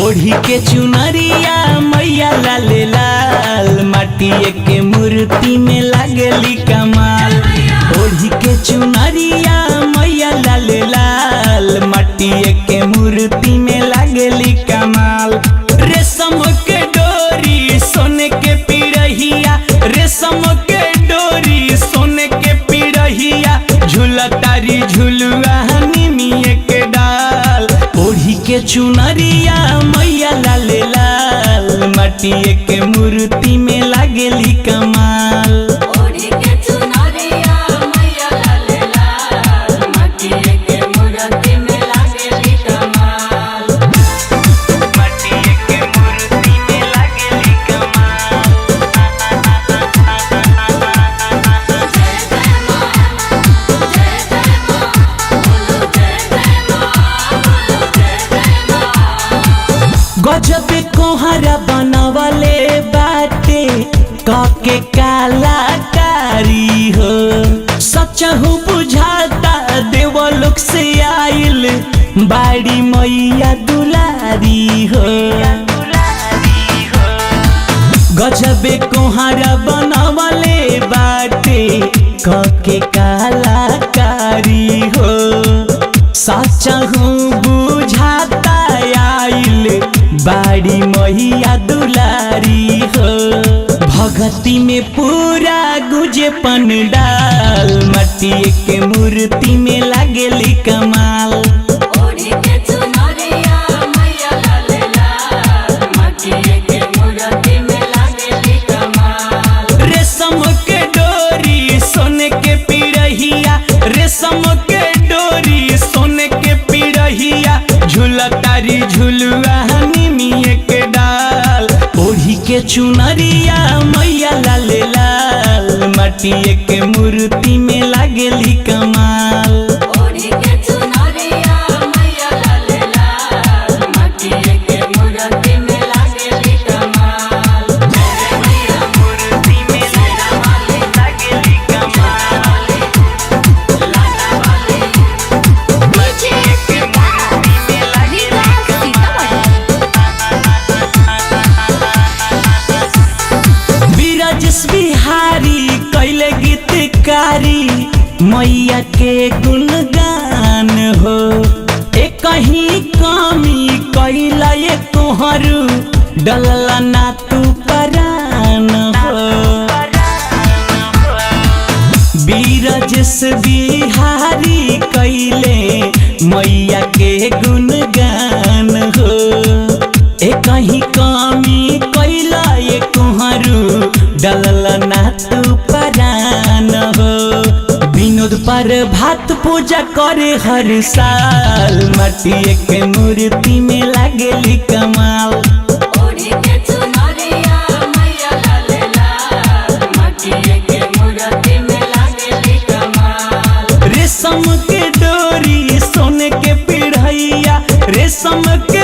ओढ़ी के चुनरिया मैया लाले लाल माटिए के मूर्ति में लागली कमाल। ओढ़ी के चुनरिया मैया लाले लाल माटिए के मूर्ति में लागली कमाल। रेशम के डोरी सोने के पिरहिया, रेशम के डोरी सोने के पिरहिया, झूला तारी झुलुआ निमिये के डाल। ओढ़ी के चुनरिया मैया लाले लाल माटिए के मूर्ति में लागली कमाल। ओढ़ी के चुनरिया मैया लाले लाल माटिए के मूर्ति में लागली कमाल। माटिए के मूर्ति में लागली कमाल। जय जय मां, जय जय मां, बोलो जय जय मां, बोलो जय जय मां। गजब कोहरा बनावले बाटे काके कलाकारी हो। सचहु बुझाता देवलोक से आइल बाड़ी मैया दुलारी हो। गजब कोहरा बनावले बाटे काके कलाकारी हो। सचहु बुझाता आइल बाड़ी मैया दुलारी हो। भगती में पूरा गुजे पंडाल माटिए के मूर्ति में लागली कमाल। ओढ़ी के चुनरिया मैया लाले लाल माटिए के मूर्ति में लागली कमाल। रेशम के डोरी सोने के पिरहिया, रेशम के डोरी सोने के पिरहिया, झूला तारी झुलुआ निमिये के डाल। ओढ़ी के चुनरिया मैया लाले लाल माटिए के मूर्ति में लागली कमाल। ओढ़ी के चुनरिया मैया लाले लाल माटिए के मूर्ति में लागली कमाल। जय मैया मूर्ति में लागली कमाल। लाला वाली माटिए के मूर्ति में लागली कमाल। बिरजस बिहारी कैले गीतकारी मैया के गुणगान हो। एक ही कमी कैला ये तोहरू डलला ना तू परान हो। बिरजस बिहारी कैले मैया के गुणगान हो। एक ही कमी कैला ये तोहरू डलला ना तू परान हो। विनोद पर भात पूजा करे हर साल माटिए के मूर्ति में लागली कमाल। ओढ़ी के चुनरिया मैया लाले लाल माटिए के मूर्ति में लागली कमाल। रेशम के डोरी सोने के पिढ़ैया, रेशम के